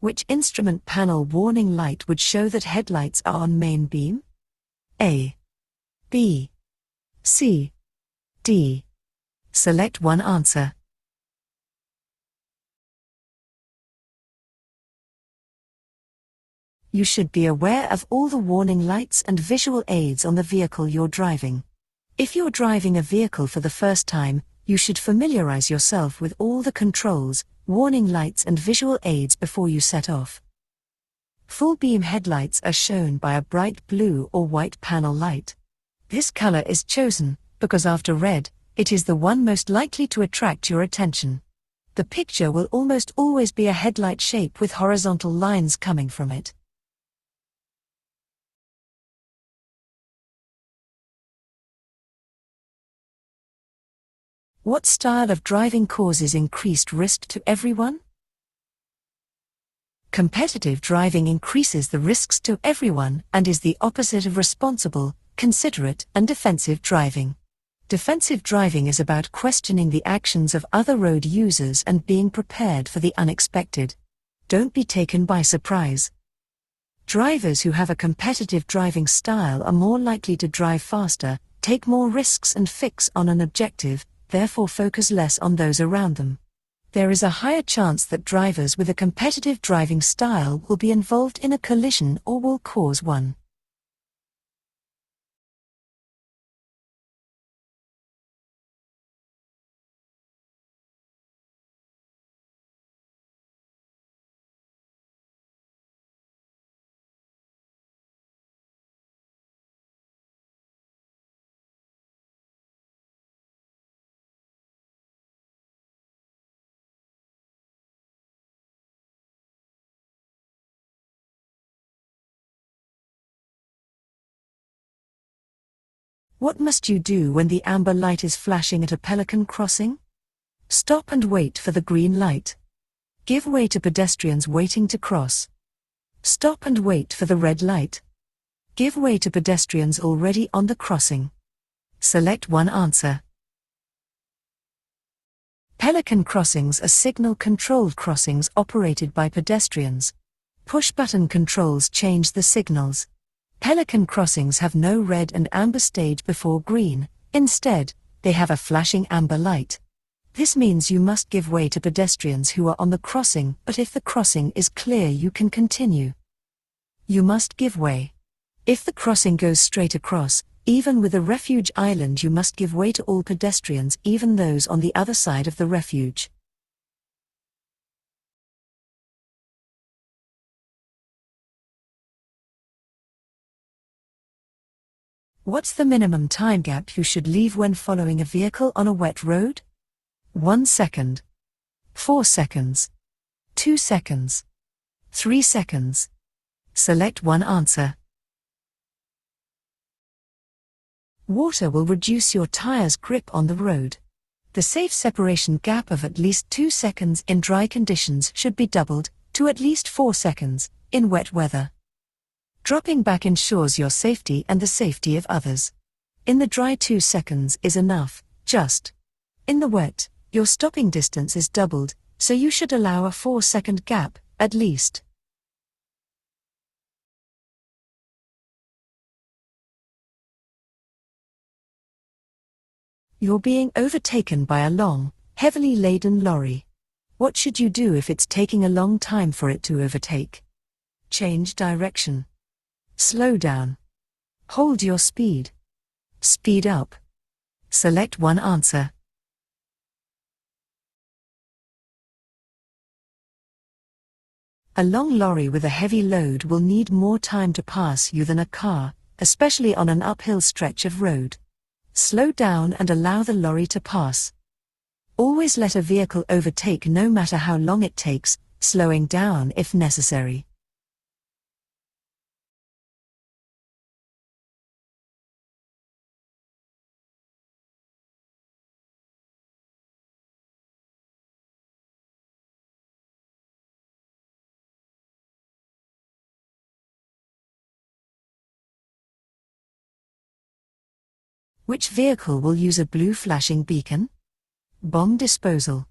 Which instrument panel warning light would show that headlights are on main beam? A, B, C, D. Select one answer. You should be aware of all the warning lights and visual aids on the vehicle you're driving. If you're driving a vehicle for the first time, you should familiarize yourself with all the controls, warning lights and visual aids before you set off. Full beam headlights are shown by a bright blue or white panel light. This color is chosen because after red, it is the one most likely to attract your attention. The picture will almost always be a headlight shape with horizontal lines coming from it. What style of driving causes increased risk to everyone? Competitive driving increases the risks to everyone and is the opposite of responsible, considerate, and defensive driving. Defensive driving is about questioning the actions of other road users and being prepared for the unexpected. Don't be taken by surprise. Drivers who have a competitive driving style are more likely to drive faster, take more risks and fix on an objective, therefore focus less on those around them. There is a higher chance that drivers with a competitive driving style will be involved in a collision or will cause one. What must you do when the amber light is flashing at a pelican crossing? Stop and wait for the green light. Give way to pedestrians waiting to cross. Stop and wait for the red light. Give way to pedestrians already on the crossing. Select one answer. Pelican crossings are signal-controlled crossings operated by pedestrians. Push-button controls change the signals. Pelican crossings have no red and amber stage before green, instead, they have a flashing amber light. This means you must give way to pedestrians who are on the crossing, but if the crossing is clear you can continue. You must give way. If the crossing goes straight across, even with a refuge island you must give way to all pedestrians, even those on the other side of the refuge. What's the minimum time gap you should leave when following a vehicle on a wet road? 1 second. 4 seconds. 2 seconds. 3 seconds. Select one answer. Water will reduce your tire's grip on the road. The safe separation gap of at least 2 seconds in dry conditions should be doubled to at least 4 seconds in wet weather. Dropping back ensures your safety and the safety of others. In the dry 2 seconds is enough, just. In the wet, your stopping distance is doubled, so you should allow a 4-second gap, at least. You're being overtaken by a long, heavily laden lorry. What should you do if it's taking a long time for it to overtake? Change direction. Slow down. Hold your speed. Speed up. Select one answer. A long lorry with a heavy load will need more time to pass you than a car, especially on an uphill stretch of road. Slow down and allow the lorry to pass. Always let a vehicle overtake no matter how long it takes, slowing down if necessary. Which vehicle will use a blue flashing beacon? Bomb disposal.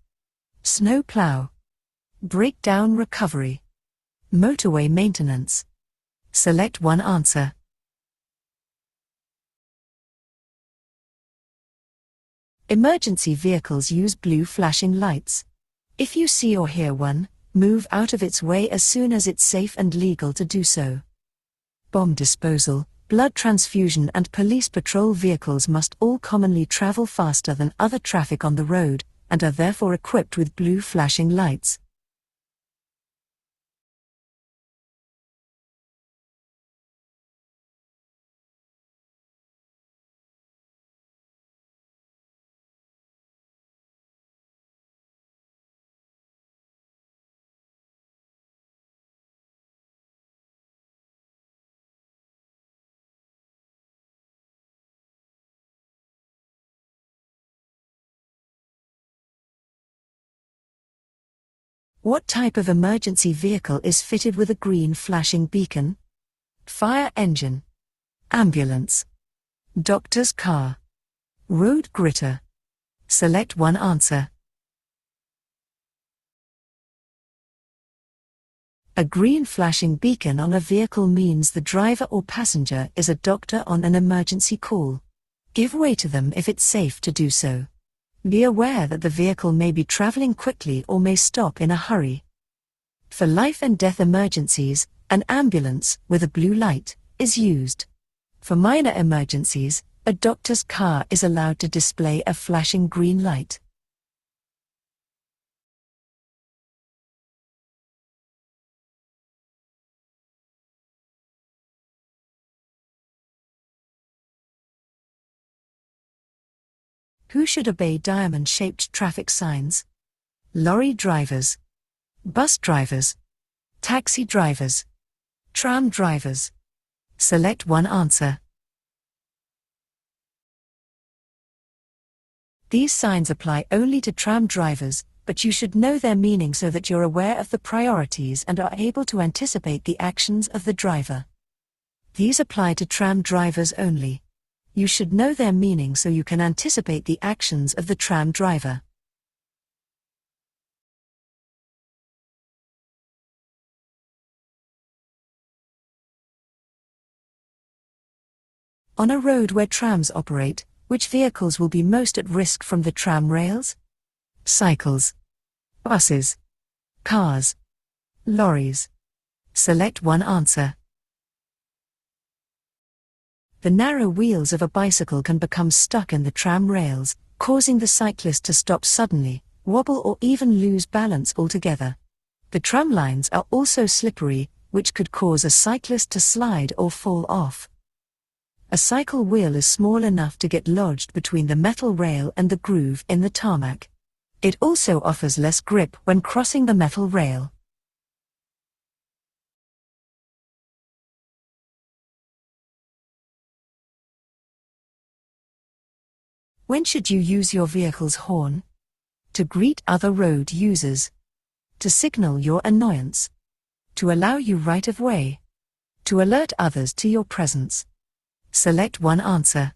Snow plow. Breakdown recovery. Motorway maintenance. Select one answer. Emergency vehicles use blue flashing lights. If you see or hear one, move out of its way as soon as it's safe and legal to do so. Bomb disposal, blood transfusion and police patrol vehicles must all commonly travel faster than other traffic on the road, and are therefore equipped with blue flashing lights. What type of emergency vehicle is fitted with a green flashing beacon? Fire engine. Ambulance. Doctor's car. Road gritter. Select one answer. A green flashing beacon on a vehicle means the driver or passenger is a doctor on an emergency call. Give way to them if it's safe to do so. Be aware that the vehicle may be traveling quickly or may stop in a hurry. For life and death emergencies, an ambulance with a blue light is used. For minor emergencies, a doctor's car is allowed to display a flashing green light. Who should obey diamond-shaped traffic signs? Lorry drivers. Bus drivers. Taxi drivers. Tram drivers. Select one answer. These signs apply only to tram drivers, but you should know their meaning so that you're aware of the priorities and are able to anticipate the actions of the driver. These apply to tram drivers only. You should know their meaning so you can anticipate the actions of the tram driver. On a road where trams operate, which vehicles will be most at risk from the tram rails? Cycles. Buses. Cars. Lorries. Select one answer. The narrow wheels of a bicycle can become stuck in the tram rails, causing the cyclist to stop suddenly, wobble or even lose balance altogether. The tram lines are also slippery, which could cause a cyclist to slide or fall off. A cycle wheel is small enough to get lodged between the metal rail and the groove in the tarmac. It also offers less grip when crossing the metal rail. When should you use your vehicle's horn? To greet other road users. To signal your annoyance. To allow you right of way. To alert others to your presence. Select one answer.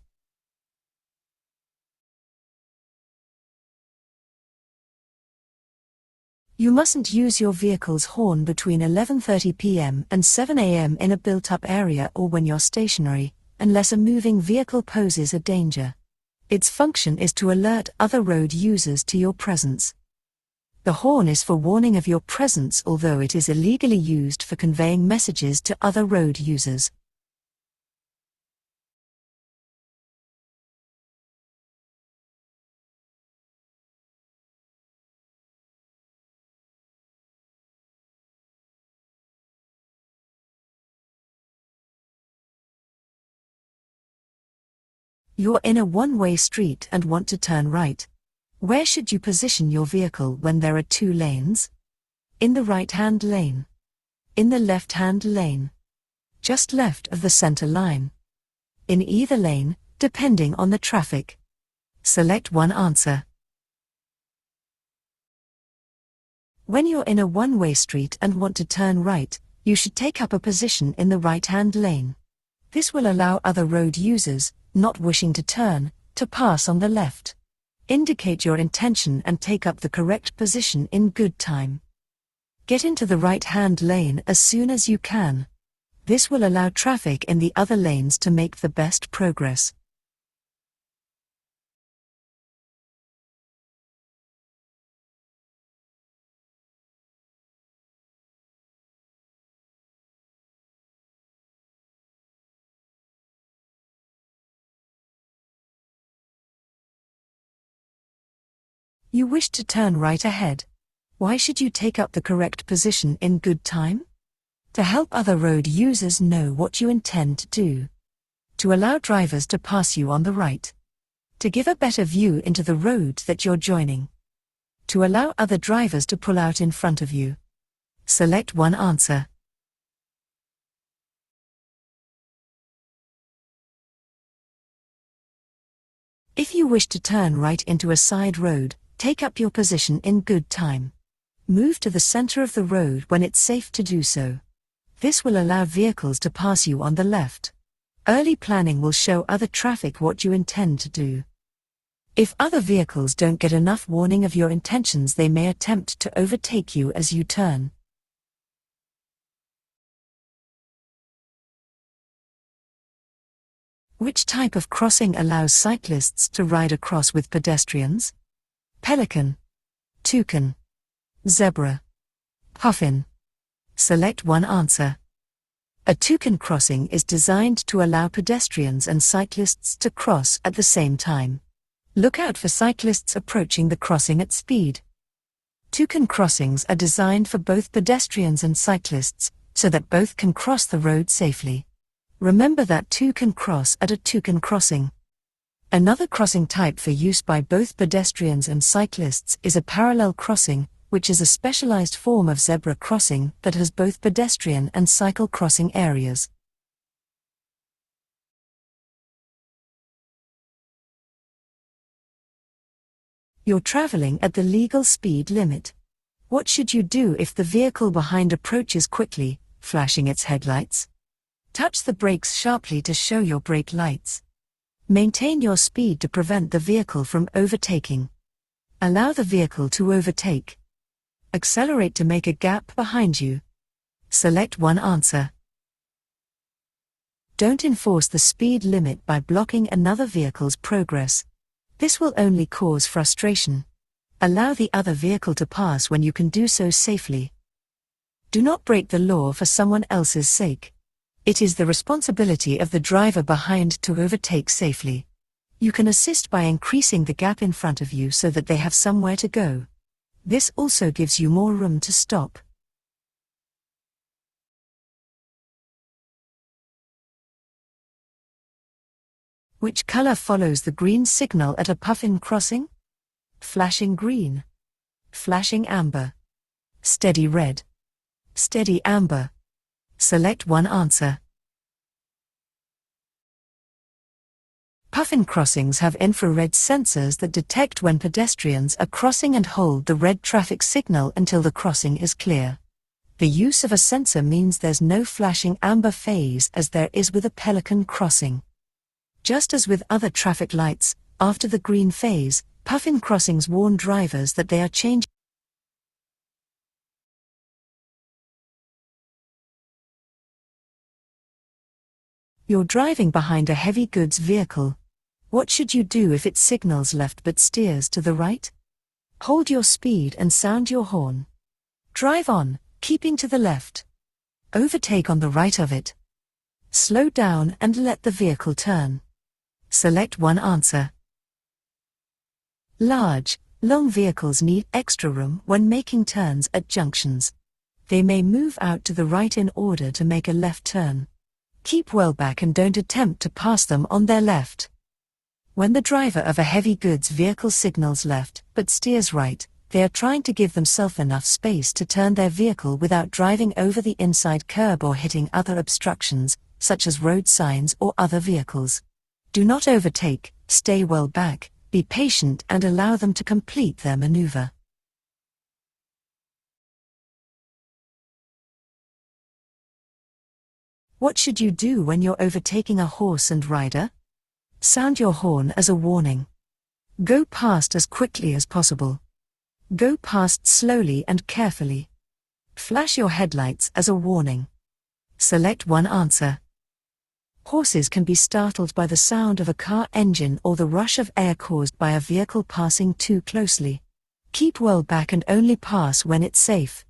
You mustn't use your vehicle's horn between 11:30 p.m. and 7 a.m. in a built-up area or when you're stationary, unless a moving vehicle poses a danger. Its function is to alert other road users to your presence. The horn is for warning of your presence, although it is illegally used for conveying messages to other road users. You're in a one-way street and want to turn right. Where should you position your vehicle when there are two lanes? In the right-hand lane. In the left-hand lane. Just left of the center line. In either lane, depending on the traffic. Select one answer. When you're in a one-way street and want to turn right, you should take up a position in the right-hand lane. This will allow other road users, not wishing to turn, to pass on the left. Indicate your intention and take up the correct position in good time. Get into the right-hand lane as soon as you can. This will allow traffic in the other lanes to make the best progress. You wish to turn right ahead. Why should you take up the correct position in good time? To help other road users know what you intend to do. To allow drivers to pass you on the right. To give a better view into the road that you're joining. To allow other drivers to pull out in front of you. Select one answer. If you wish to turn right into a side road, take up your position in good time. Move to the center of the road when it's safe to do so. This will allow vehicles to pass you on the left. Early planning will show other traffic what you intend to do. If other vehicles don't get enough warning of your intentions, they may attempt to overtake you as you turn. Which type of crossing allows cyclists to ride across with pedestrians? Pelican, toucan, zebra, puffin. Select one answer. A toucan crossing is designed to allow pedestrians and cyclists to cross at the same time. Look out for cyclists approaching the crossing at speed. Toucan crossings are designed for both pedestrians and cyclists, so that both can cross the road safely. Remember that two can cross at a toucan crossing. Another crossing type for use by both pedestrians and cyclists is a parallel crossing, which is a specialized form of zebra crossing that has both pedestrian and cycle crossing areas. You're traveling at the legal speed limit. What should you do if the vehicle behind approaches quickly, flashing its headlights? Touch the brakes sharply to show your brake lights. Maintain your speed to prevent the vehicle from overtaking. Allow the vehicle to overtake. Accelerate to make a gap behind you. Select one answer. Don't enforce the speed limit by blocking another vehicle's progress. This will only cause frustration. Allow the other vehicle to pass when you can do so safely. Do not break the law for someone else's sake. It is the responsibility of the driver behind to overtake safely. You can assist by increasing the gap in front of you so that they have somewhere to go. This also gives you more room to stop. Which color follows the green signal at a puffin crossing? Flashing green, flashing amber, steady red, steady amber. Select one answer. Puffin crossings have infrared sensors that detect when pedestrians are crossing and hold the red traffic signal until the crossing is clear. The use of a sensor means there's no flashing amber phase as there is with a pelican crossing. Just as with other traffic lights, after the green phase, puffin crossings warn drivers that they are changing. You're driving behind a heavy goods vehicle. What should you do if it signals left but steers to the right? Hold your speed and sound your horn. Drive on, keeping to the left. Overtake on the right of it. Slow down and let the vehicle turn. Select one answer. Large, long vehicles need extra room when making turns at junctions. They may move out to the right in order to make a left turn. Keep well back and don't attempt to pass them on their left. When the driver of a heavy goods vehicle signals left but steers right, they are trying to give themselves enough space to turn their vehicle without driving over the inside curb or hitting other obstructions, such as road signs or other vehicles. Do not overtake, stay well back, be patient and allow them to complete their maneuver. What should you do when you're overtaking a horse and rider? Sound your horn as a warning. Go past as quickly as possible. Go past slowly and carefully. Flash your headlights as a warning. Select one answer. Horses can be startled by the sound of a car engine or the rush of air caused by a vehicle passing too closely. Keep well back and only pass when it's safe.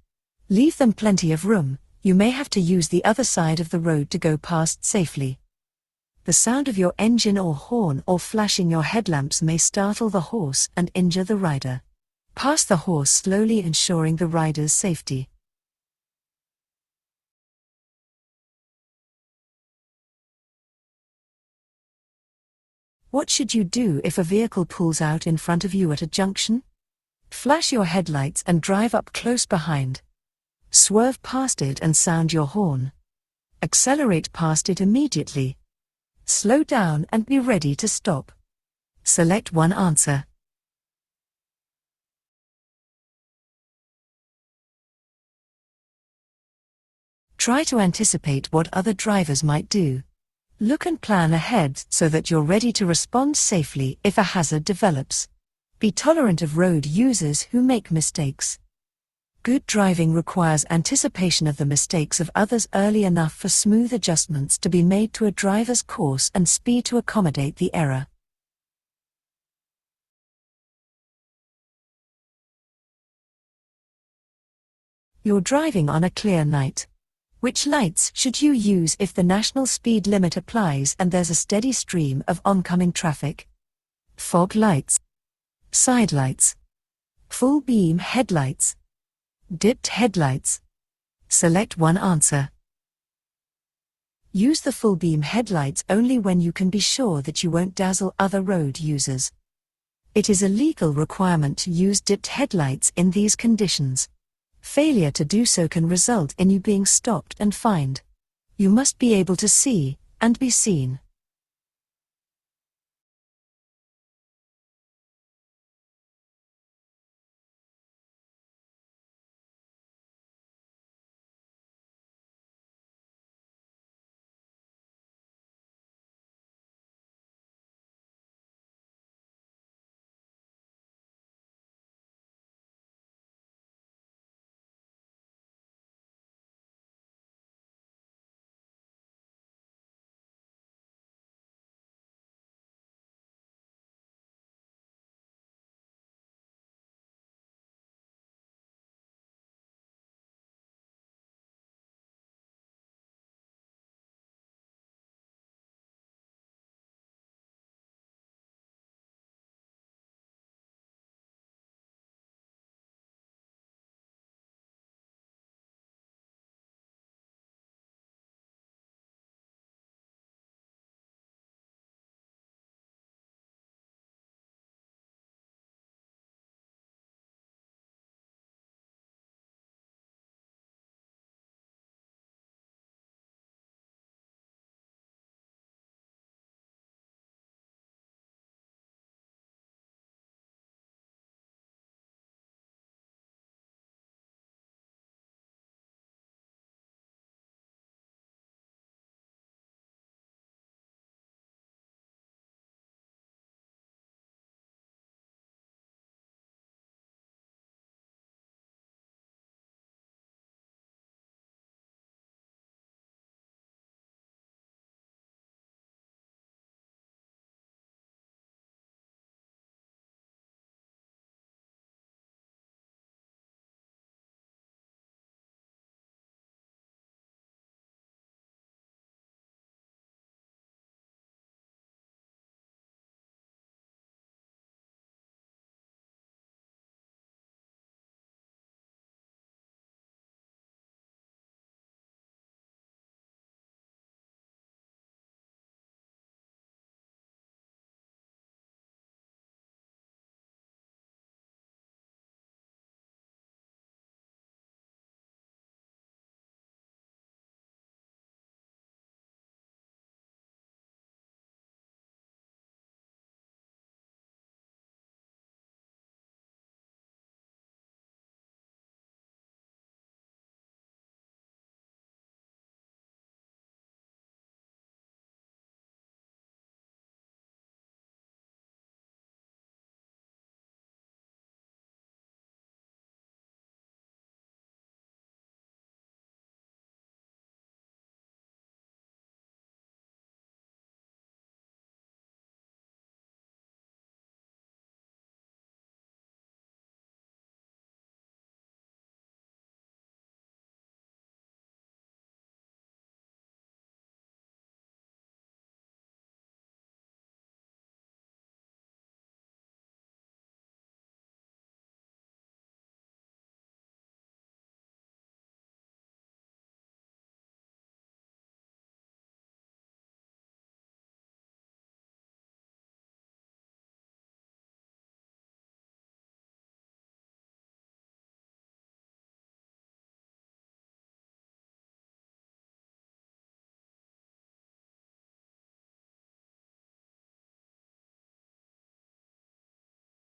Leave them plenty of room, you may have to use the other side of the road to go past safely. The sound of your engine or horn or flashing your headlamps may startle the horse and injure the rider. Pass the horse slowly, ensuring the rider's safety. What should you do if a vehicle pulls out in front of you at a junction? Flash your headlights and drive up close behind. Swerve past it and sound your horn. Accelerate past it immediately. Slow down and be ready to stop. Select one answer. Try to anticipate what other drivers might do. Look and plan ahead so that you're ready to respond safely if a hazard develops. Be tolerant of road users who make mistakes. Good driving requires anticipation of the mistakes of others early enough for smooth adjustments to be made to a driver's course and speed to accommodate the error. You're driving on a clear night. Which lights should you use if the national speed limit applies and there's a steady stream of oncoming traffic? Fog lights, side lights, full beam headlights, dipped headlights. Select one answer. Use the full beam headlights only when you can be sure that you won't dazzle other road users. It is a legal requirement to use dipped headlights in these conditions. Failure to do so can result in you being stopped and fined. You must be able to see and be seen.